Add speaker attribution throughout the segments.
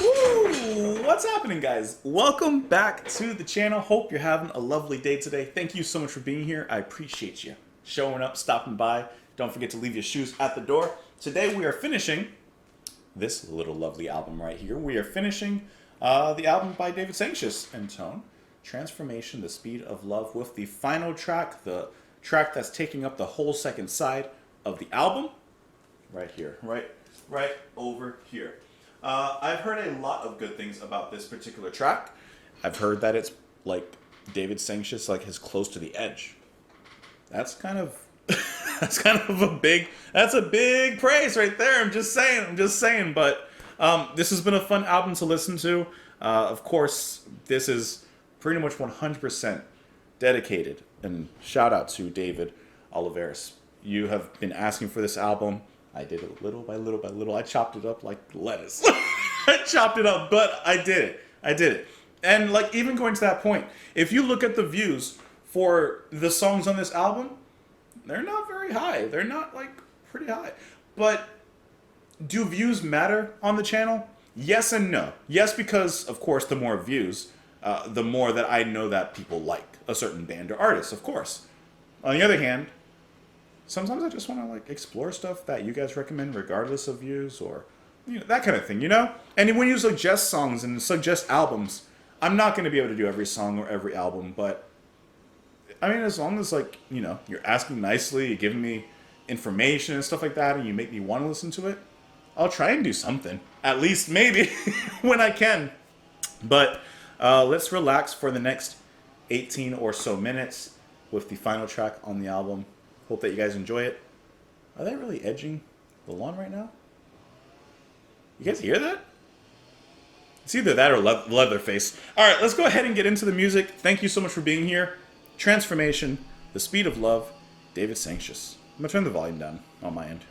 Speaker 1: Woo! What's happening, guys? Welcome back to the channel. Hope you're having a lovely day today. Thank you so much for being here. I appreciate you showing up, stopping by. Don't forget to leave your shoes at the door. Today we are finishing this little lovely album right here. We are finishing the album by David Sancious and Tone, Transformation, The Speed of Love, with the final track, the track that's taking up the whole second side of the album, right here, right over here. I've heard a lot of good things about this particular track. I've heard that it's like David Sancious, like his Close to the Edge. That's kind of a big praise right there. I'm just saying. But this has been a fun album to listen to. Of course, this is pretty much 100% dedicated. And shout out to David Oliveris. You have been asking for this album. I did it little by little by little. I chopped it up like lettuce. I chopped it up, but I did it. And like, even going to that point, if you look at the views for the songs on this album, they're not very high. They're not like pretty high. But do views matter on the channel? Yes and no. Yes, because of course the more views, the more that I know that people like a certain band or artist, of course. On the other hand, sometimes I just want to like explore stuff that you guys recommend regardless of views, or that kind of thing, And when you suggest songs and suggest albums, I'm not going to be able to do every song or every album, but I mean, as long as like, you're asking nicely, you're giving me information and stuff like that, and you make me want to listen to it, I'll try and do something. At least maybe when I can. But let's relax for the next 18 or so minutes with the final track on the album. Hope that you guys enjoy it. Are they really edging the lawn right now? You guys hear that? It's either that or Leatherface. All right, let's go ahead and get into the music. Thank you so much for being here. Transformation, The Speed of Love, David Sancious. I'm going to turn the volume down on my end.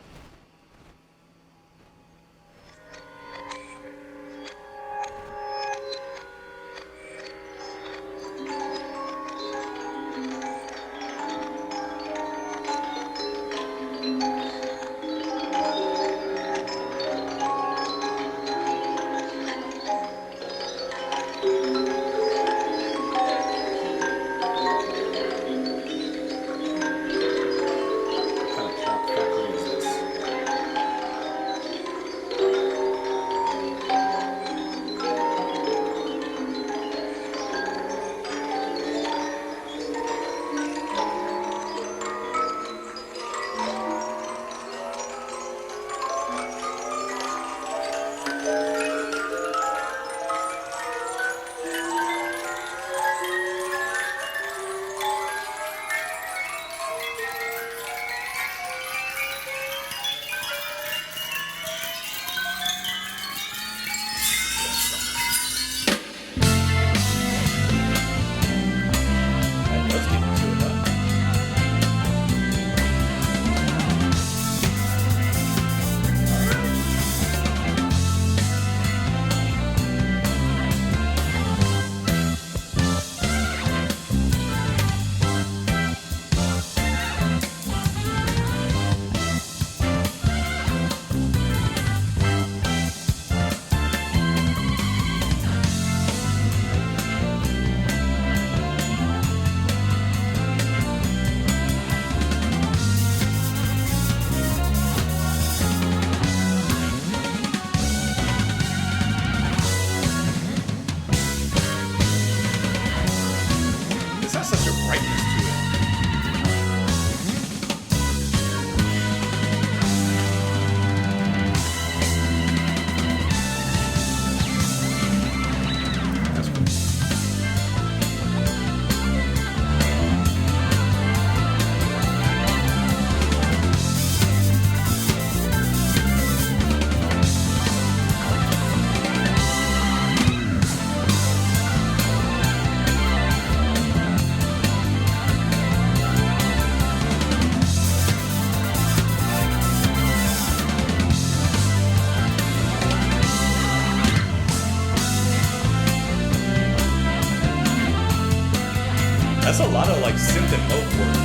Speaker 1: That's a lot of like synth and note work.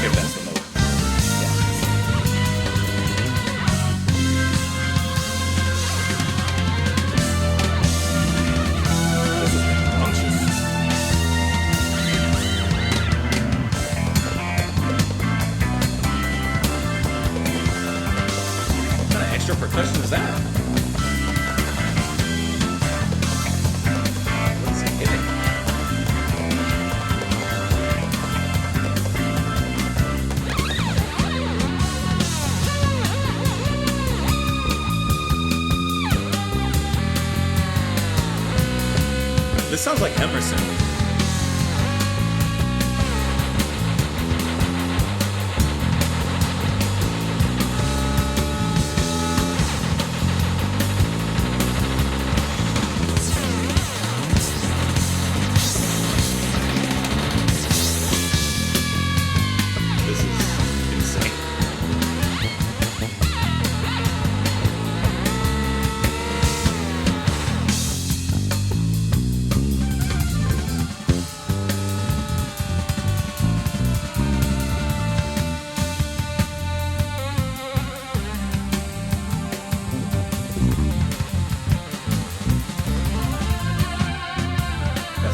Speaker 1: If that's the note. question is that? What is he hitting? This sounds like Emerson.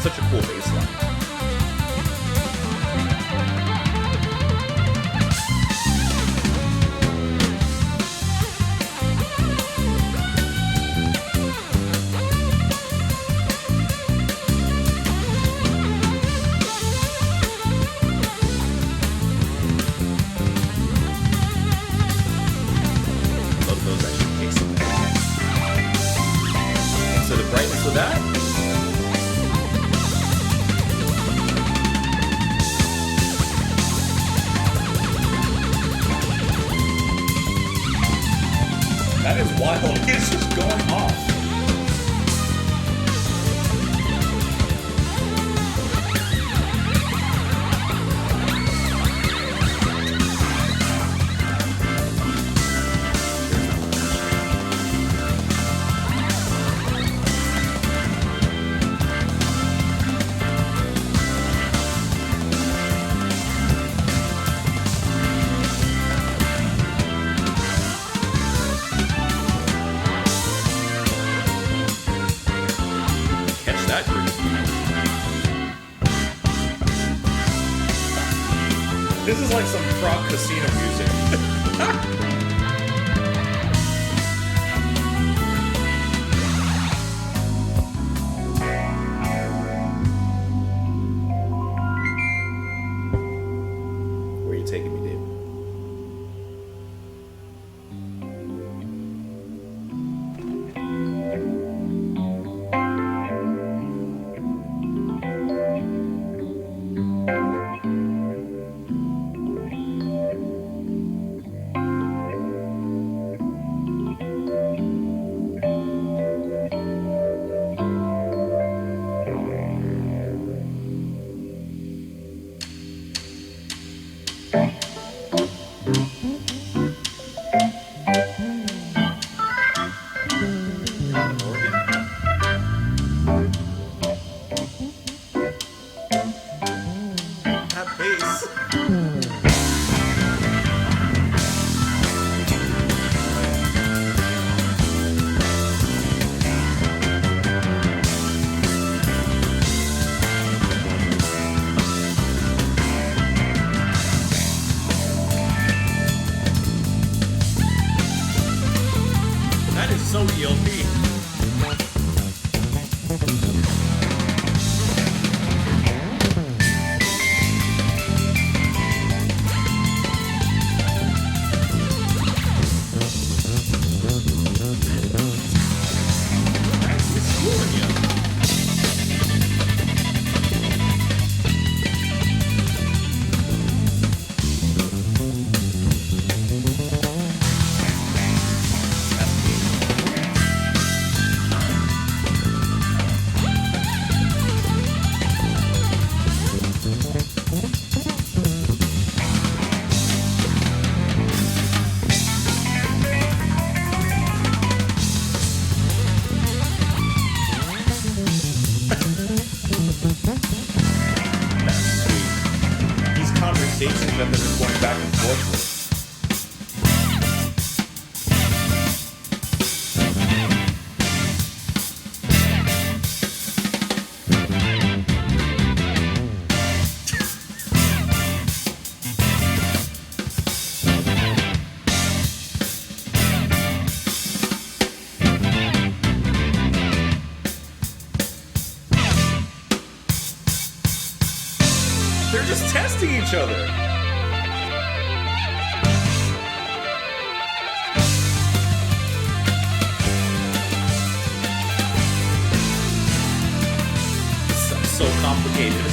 Speaker 1: Such a cool bass line. Love those extra kicks in there. So the brightness of that. That is wild. It's just going off. That groove. This is like some prog casino music. Where are you taking me, Dave? So ELP. each other. So complicated.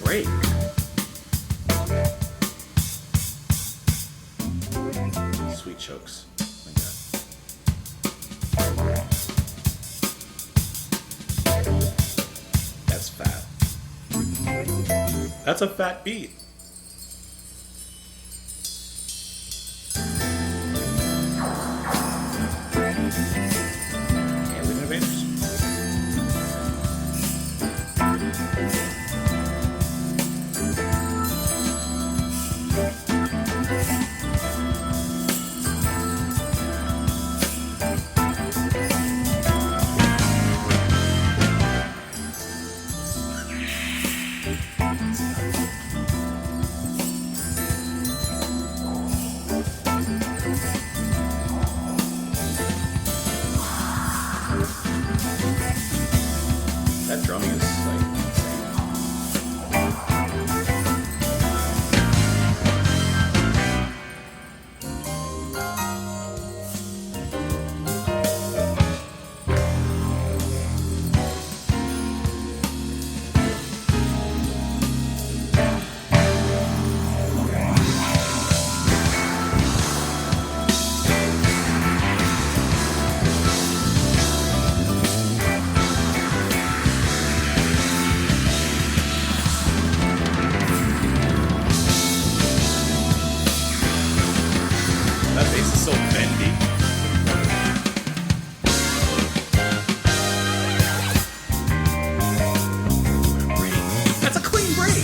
Speaker 1: Break. Sweet chokes. My God. That's fat. That's a fat beat. Alien Invaders. That drumming is like insane. That bass is so bendy. That's a clean break.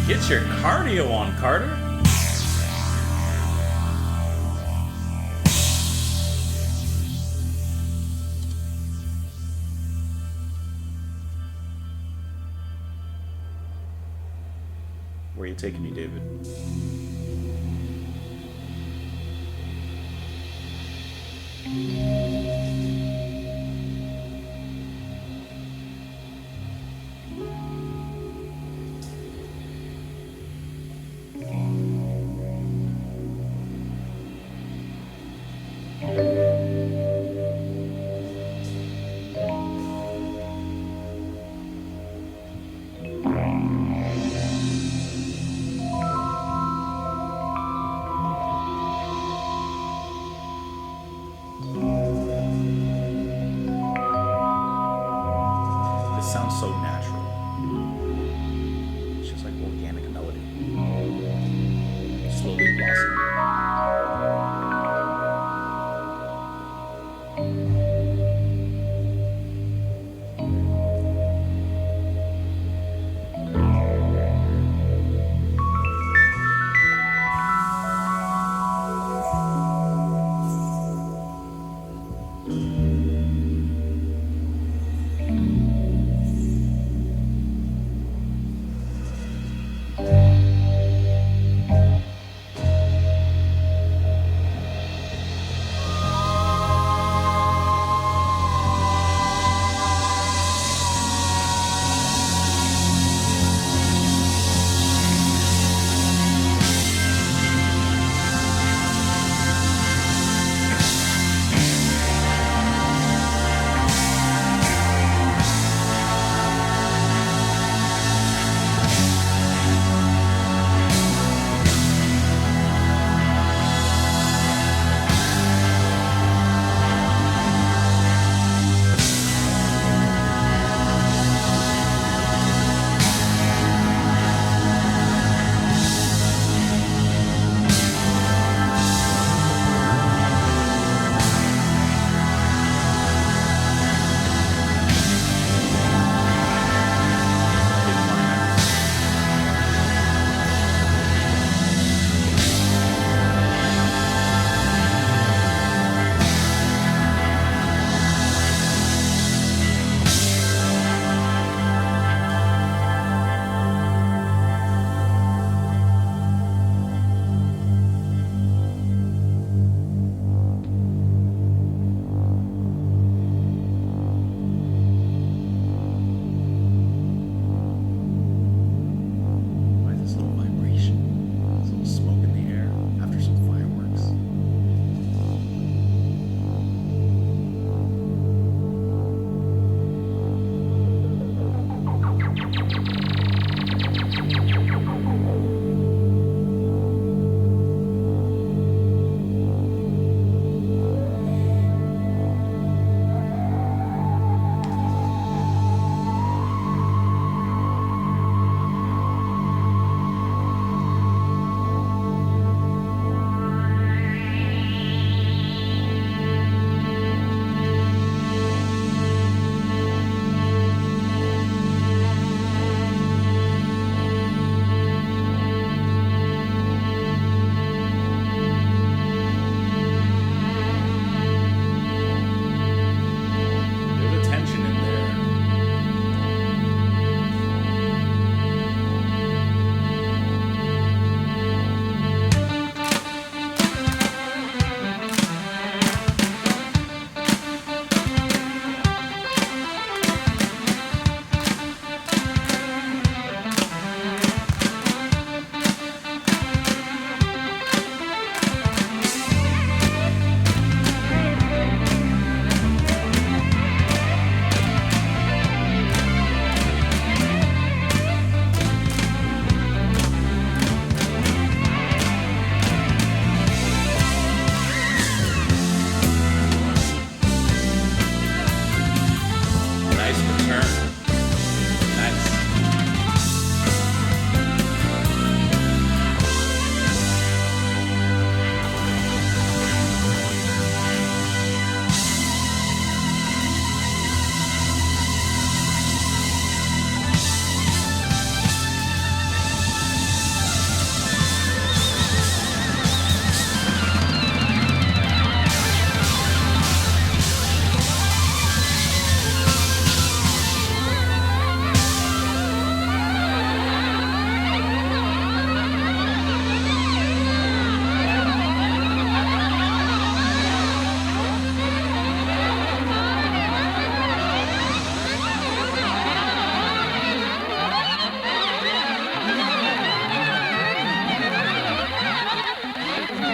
Speaker 1: Get your cardio on, Carter. Where are you taking me, David?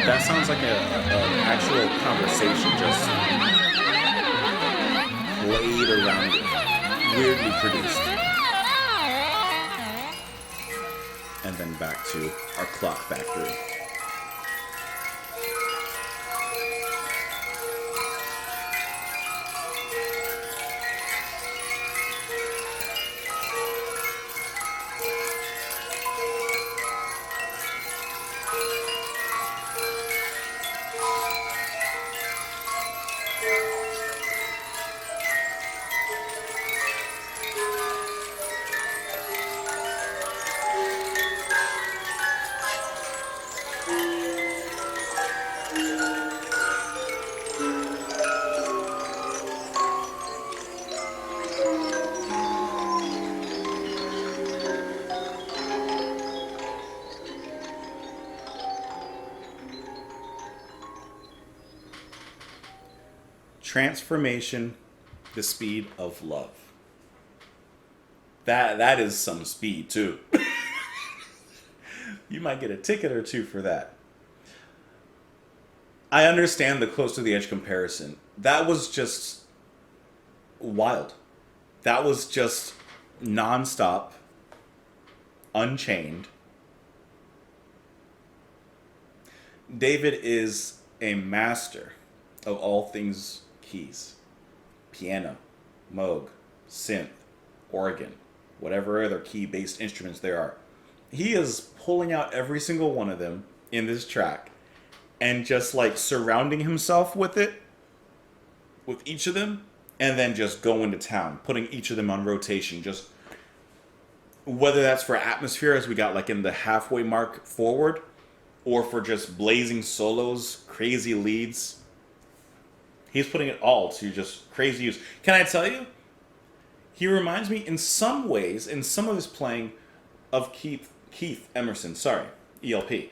Speaker 1: That sounds like an actual conversation just played around it, weirdly produced. And then back to our clock factory. Transformation, the speed of love. That is some speed too. You might get a ticket or two for that. I understand the close to the edge comparison. That was just wild. That was just nonstop, unchained. David is a master of all things keys. Piano, Moog, synth, organ, whatever other key-based instruments there are. He is pulling out every single one of them in this track and just like surrounding himself with it, with each of them, and then just going to town, putting each of them on rotation. Just whether that's for atmosphere, as we got like in the halfway mark forward, or for just blazing solos, crazy leads. He's putting it all to just crazy use. Can I tell you? He reminds me in some ways, in some of his playing, of Keith Emerson. Sorry, ELP.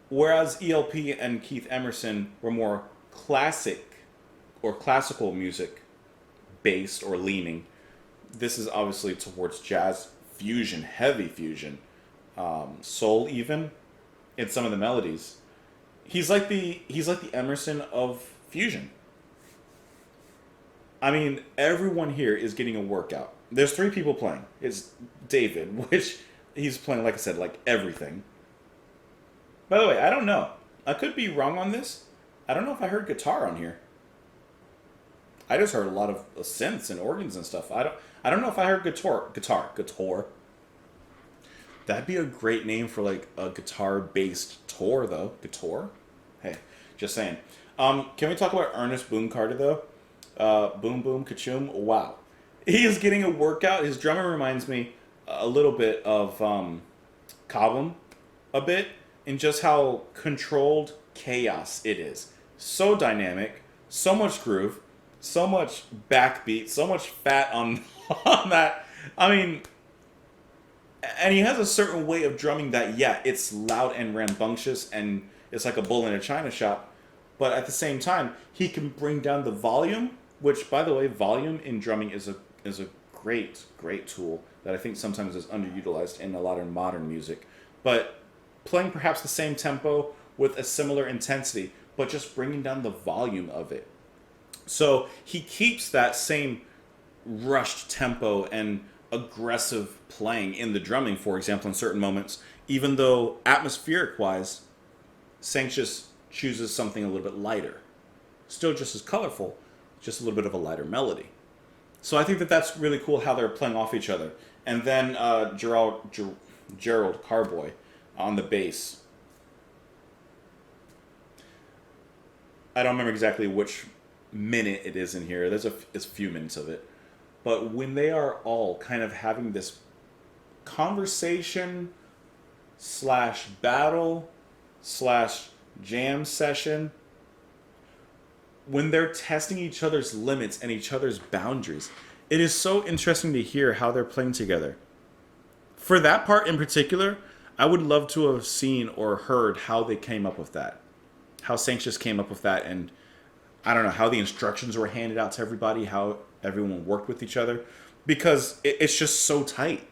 Speaker 1: Whereas ELP and Keith Emerson were more classic or classical music based or leaning, this is obviously towards jazz fusion, heavy fusion, soul even in some of the melodies. He's like the Emerson of fusion. I mean, everyone here is getting a workout. There's 3 people playing. It's David, which he's playing, like I said, like everything. By the way, I don't know. I could be wrong on this. I don't know if I heard guitar on here. I just heard a lot of synths and organs and stuff. I don't know if I heard guitar. That'd be a great name for like a guitar-based tour, though. Guitar? Hey, just saying. Can we talk about Ernest Boone Carter, though? Boom Boom Kachum. Wow. He is getting a workout. His drummer reminds me a little bit of Cobham, a bit, in just how controlled chaos it is. So dynamic, so much groove, so much backbeat, so much fat on that. I mean, and he has a certain way of drumming that, yeah, it's loud and rambunctious and it's like a bull in a china shop. But at the same time, he can bring down the volume, which, by the way, volume in drumming is a great tool that I think sometimes is underutilized in a lot of modern music. But playing perhaps the same tempo with a similar intensity, but just bringing down the volume of it. So he keeps that same rushed tempo and aggressive playing in the drumming, for example, in certain moments, even though atmospheric-wise, Sancious chooses something a little bit lighter. Still just as colorful, just a little bit of a lighter melody. So I think that that's really cool how they're playing off each other. And then Gerald Carboy on the bass. I don't remember exactly which minute it is in here. There's a few minutes of it. But when they are all kind of having this conversation / battle / jam session, when they're testing each other's limits and each other's boundaries, it is so interesting to hear how they're playing together. For that part in particular, I would love to have seen or heard how they came up with that. How Sancious came up with that, and I don't know, how the instructions were handed out to everybody, how everyone worked with each other. Because it's just so tight.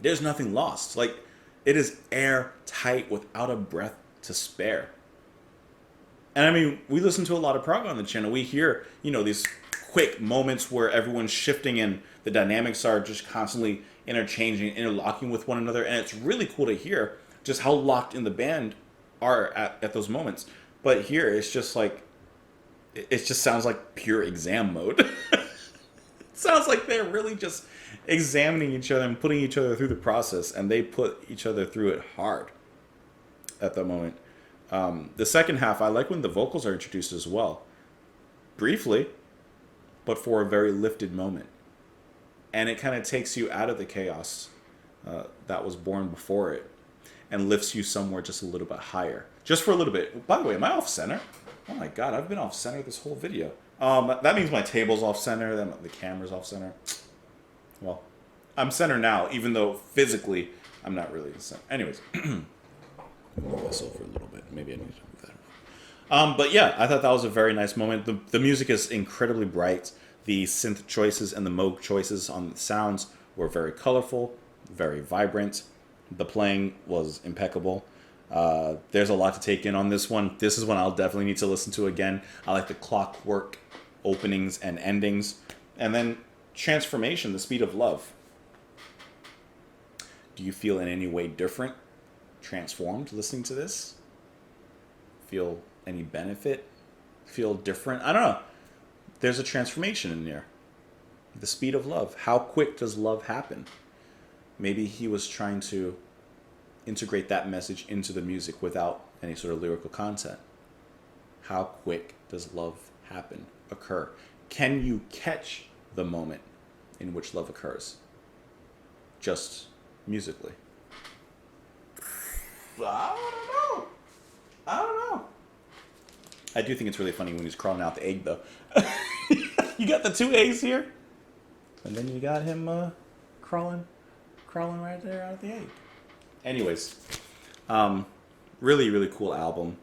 Speaker 1: There's nothing lost. Like, it is airtight without a breath to spare. And I mean, we listen to a lot of prog on the channel. We hear, you know, these quick moments where everyone's shifting and the dynamics are just constantly interchanging, interlocking with one another. And it's really cool to hear just how locked in the band are at those moments. But here, it's just like, it just sounds like pure exam mode. It sounds like they're really just examining each other and putting each other through the process. And they put each other through it hard at the moment. The second half, I like when the vocals are introduced as well. Briefly, but for a very lifted moment. And it kind of takes you out of the chaos that was born before it and lifts you somewhere just a little bit higher. Just for a little bit. By the way, am I off center? Oh my god, I've been off center this whole video. That means my table's off center, then the camera's off center. Well, I'm center now, even though physically I'm not really in center. Anyways. Move this over a little bit. Maybe I need to move that. But yeah, I thought that was a very nice moment. The music is incredibly bright. The synth choices and the Moog choices on the sounds were very colorful, very vibrant. The playing was impeccable. There's a lot to take in on this one. This is one I'll definitely need to listen to again. I like the clockwork openings and endings. And then Transformation, the Speed of Love. Do you feel in any way different? Transformed listening to this? Feel any benefit? Feel different? I don't know. There's a transformation in there. The speed of love. How quick does love happen? Maybe he was trying to integrate that message into the music without any sort of lyrical content. How quick does love occur? Can you catch the moment in which love occurs? Just musically. I don't know. I do think it's really funny when he's crawling out the egg, though. You got the 2 eggs here, and then you got him crawling right there out of the egg. Anyways, really, really cool album.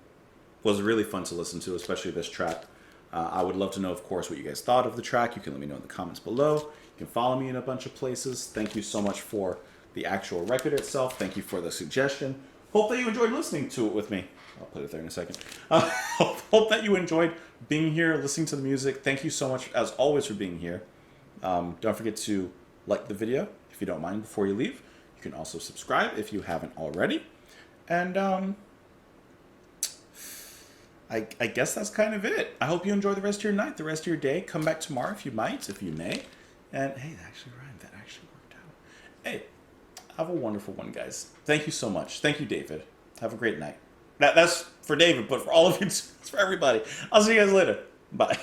Speaker 1: Was really fun to listen to, especially this track. I would love to know, of course, what you guys thought of the track. You can let me know in the comments below. You can follow me in a bunch of places. Thank you so much for the actual record itself. Thank you for the suggestion. Hope that you enjoyed listening to it with me. I'll play it there in a second. Hope that you enjoyed being here, listening to the music. Thank you so much, as always, for being here. Don't forget to like the video, if you don't mind, before you leave. You can also subscribe if you haven't already. And I guess that's kind of it. I hope you enjoy the rest of your night, the rest of your day. Come back tomorrow if you might, if you may. And hey, that actually rhymed. That actually worked out. Hey, have a wonderful one, guys. Thank you so much. Thank you, David. Have a great night. That's for David, but for all of you, it's for everybody. I'll see you guys later. Bye.